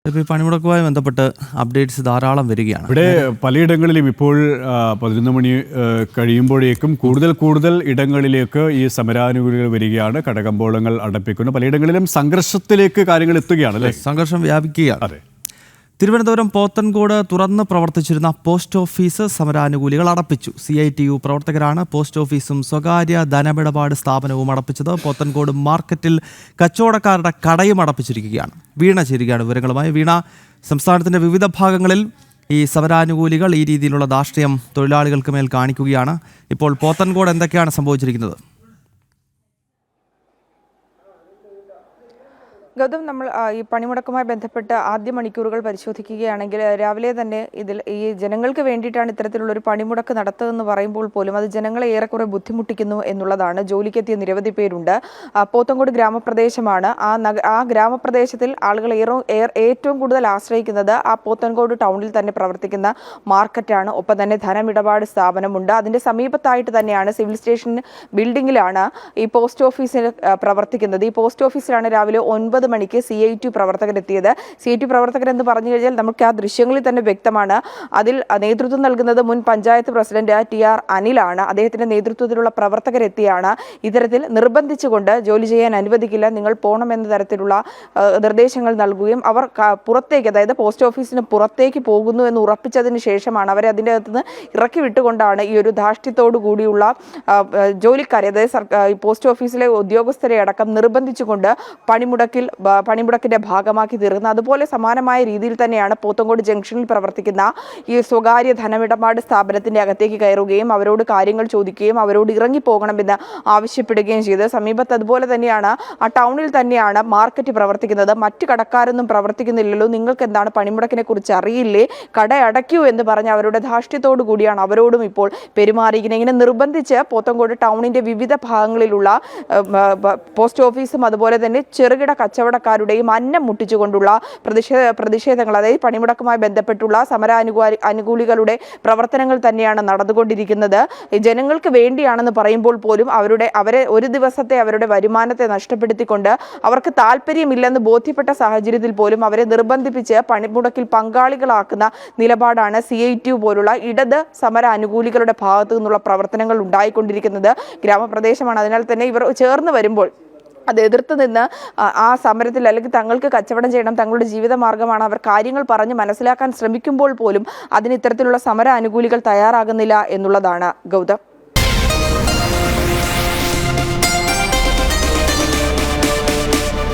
ഇപ്പോൾ ഈ പണിമുടക്കുമായി ബന്ധപ്പെട്ട് അപ്ഡേറ്റ്സ് ധാരാളം വരികയാണ്. ഇവിടെ പലയിടങ്ങളിലും ഇപ്പോൾ 11 മണി കഴിയുമ്പോഴേക്കും കൂടുതൽ ഇടങ്ങളിലേക്ക് ഈ സമരാനുകൂലികൾ വരികയാണ്. കടകമ്പോളങ്ങൾ അടപ്പിക്കുന്നു. പലയിടങ്ങളിലും സംഘർഷത്തിലേക്ക് കാര്യങ്ങൾ എത്തുകയാണ് അല്ലേ? സംഘർഷം വ്യാപിക്കുകയാണ്. അതെ. തിരുവനന്തപുരം പോത്തൻകോട് തുറന്ന് പ്രവർത്തിച്ചിരുന്ന പോസ്റ്റ് ഓഫീസ് സമരാനുകൂലികൾ അടപ്പിച്ചു. CITU പ്രവർത്തകരാണ് പോസ്റ്റ് ഓഫീസും സ്വകാര്യ ധനമിടപാട് സ്ഥാപനവും അടപ്പിച്ചത്. പോത്തൻകോട് മാർക്കറ്റിൽ കച്ചവടക്കാരുടെ കടയും അടപ്പിച്ചിരിക്കുകയാണ്. വീണ ചേരുകയാണ് വിവരങ്ങളുമായി. വീണ, സംസ്ഥാനത്തിൻ്റെ വിവിധ ഭാഗങ്ങളിൽ ഈ സമരാനുകൂലികൾ ഈ രീതിയിലുള്ള ധാർഷ്ട്യം തൊഴിലാളികൾക്ക് മേൽ കാണിക്കുകയാണ്. ഇപ്പോൾ പോത്തൻകോട് എന്തൊക്കെയാണ് സംഭവിച്ചിരിക്കുന്നത്? ഗൗതം, നമ്മൾ ഈ പണിമുടക്കുമായി ബന്ധപ്പെട്ട് ആദ്യ മണിക്കൂറുകൾ പരിശോധിക്കുകയാണെങ്കിൽ രാവിലെ തന്നെ ഈ ജനങ്ങൾക്ക് വേണ്ടിയിട്ടാണ് ഇത്തരത്തിലുള്ളൊരു പണിമുടക്ക് നടത്തുകയെന്ന് പറയുമ്പോൾ പോലും അത് ജനങ്ങളെ ഏറെക്കുറെ ബുദ്ധിമുട്ടിക്കുന്നു എന്നുള്ളതാണ്. ജോലിക്കെത്തിയ നിരവധി പേരുണ്ട്. പോത്തൻകോട് ഗ്രാമപ്രദേശമാണ്. ആ ഗ്രാമപ്രദേശത്തിൽ ആളുകൾ ഏറ്റവും കൂടുതൽ ആശ്രയിക്കുന്നത് ആ പോത്തൻകോട് ടൗണിൽ തന്നെ പ്രവർത്തിക്കുന്ന മാർക്കറ്റാണ്. ഒപ്പം തന്നെ ധനമിടപാട് സ്ഥാപനമുണ്ട്. അതിൻ്റെ സമീപത്തായിട്ട് തന്നെയാണ് സിവിൽ സ്റ്റേഷൻ ബിൽഡിങ്ങിലാണ് ഈ പോസ്റ്റ് ഓഫീസിൽ പ്രവർത്തിക്കുന്നത്. ഈ പോസ്റ്റ് ഓഫീസിലാണ് രാവിലെ 9 മണിക്ക് CITU പ്രവർത്തകരെത്തിയത്. CITU പ്രവർത്തകരെന്ന് പറഞ്ഞു കഴിഞ്ഞാൽ നമുക്ക് ആ ദൃശ്യങ്ങളിൽ തന്നെ വ്യക്തമാണ്. അതിൽ നേതൃത്വം നൽകുന്നത് മുൻ പഞ്ചായത്ത് പ്രസിഡന്റ് TR അനിലാണ്. അദ്ദേഹത്തിന്റെ നേതൃത്വത്തിലുള്ള പ്രവർത്തകരെത്തിയാണ് ഇത്തരത്തിൽ നിർബന്ധിച്ചുകൊണ്ട് ജോലി ചെയ്യാൻ അനുവദിക്കില്ല, നിങ്ങൾ പോകണമെന്ന തരത്തിലുള്ള നിർദ്ദേശങ്ങൾ നൽകുകയും അവർ പുറത്തേക്ക്, അതായത് പോസ്റ്റ് ഓഫീസിന് പുറത്തേക്ക് പോകുന്നു എന്ന് ഉറപ്പിച്ചതിന് ശേഷമാണ് അവരെ അതിൻ്റെ അകത്തുനിന്ന് ഇറക്കി വിട്ടുകൊണ്ടാണ് ഈ ഒരു ധാർഷ്ട്യത്തോടു കൂടിയുള്ള ജോലിക്കാരെ, അതായത് പോസ്റ്റ് ഓഫീസിലെ ഉദ്യോഗസ്ഥരെ അടക്കം നിർബന്ധിച്ചുകൊണ്ട് പണിമുടക്കിന്റെ ഭാഗമാക്കി തീർക്കുന്നത്. അതുപോലെ സമാനമായ രീതിയിൽ തന്നെയാണ് പോത്തൻകോട് ജംഗ്ഷനിൽ പ്രവർത്തിക്കുന്ന ഈ സ്വകാര്യ ധനമിടപാട് സ്ഥാപനത്തിന്റെ അകത്തേക്ക് കയറുകയും അവരോട് കാര്യങ്ങൾ ചോദിക്കുകയും അവരോട് ഇറങ്ങിപ്പോകണമെന്ന് ആവശ്യപ്പെടുകയും ചെയ്ത്. സമീപത്ത് അതുപോലെ തന്നെയാണ് ആ ടൗണിൽ തന്നെയാണ് മാർക്കറ്റ് പ്രവർത്തിക്കുന്നത്. മറ്റു കടക്കാരൊന്നും പ്രവർത്തിക്കുന്നില്ലല്ലോ, നിങ്ങൾക്ക് എന്താണ് പണിമുടക്കിനെ കുറിച്ച് അറിയില്ലേ, കട അടയ്ക്കൂ എന്ന് പറഞ്ഞ് അവരുടെ ധാർഷ്ട്യത്തോടു കൂടിയാണ് അവരോടും ഇപ്പോൾ പെരുമാറിയിരിക്കുന്നത്. ഇങ്ങനെ നിർബന്ധിച്ച് പോത്തൻകോട് ടൗണിന്റെ വിവിധ ഭാഗങ്ങളിലുള്ള പോസ്റ്റ് ഓഫീസും അതുപോലെ തന്നെ ചെറുകിട കച്ചവടക്കാരുടെയും അന്നം മുട്ടിച്ചുകൊണ്ടുള്ള പ്രതിഷേധങ്ങൾ, അതായത് പണിമുടക്കുമായി ബന്ധപ്പെട്ടുള്ള സമരാനുകൂലികളുടെ പ്രവർത്തനങ്ങൾ തന്നെയാണ് നടന്നുകൊണ്ടിരിക്കുന്നത്. ജനങ്ങൾക്ക് വേണ്ടിയാണെന്ന് പറയുമ്പോൾ പോലും അവരെ ഒരു ദിവസത്തെ അവരുടെ വരുമാനത്തെ നഷ്ടപ്പെടുത്തിക്കൊണ്ട് അവർക്ക് താല്പര്യമില്ലെന്ന് ബോധ്യപ്പെട്ട സാഹചര്യത്തിൽ പോലും അവരെ നിർബന്ധിപ്പിച്ച് പണിമുടക്കിൽ പങ്കാളികളാക്കുന്ന നിലപാടാണ് CITU പോലുള്ള ഇടത് സമര അനുകൂലികളുടെ ഭാഗത്തു നിന്നുള്ള പ്രവർത്തനങ്ങൾ ഉണ്ടായിക്കൊണ്ടിരിക്കുന്നത്. ഗ്രാമപ്രദേശമാണ്, അതിനാൽ തന്നെ ഇവർ ചേർന്ന് വരുമ്പോൾ അത് എതിർത്ത് നിന്ന് ആ സമരത്തിൽ, അല്ലെങ്കിൽ തങ്ങൾക്ക് കച്ചവടം ചെയ്യണം, തങ്ങളുടെ ജീവിതമാർഗമാണ്, അവർ കാര്യങ്ങൾ പറഞ്ഞ് മനസ്സിലാക്കാൻ ശ്രമിക്കുമ്പോൾ പോലും അതിന് ഇത്തരത്തിലുള്ള സമര അനുകൂലികൾ തയ്യാറാകുന്നില്ല എന്നുള്ളതാണ് ഗൗതം.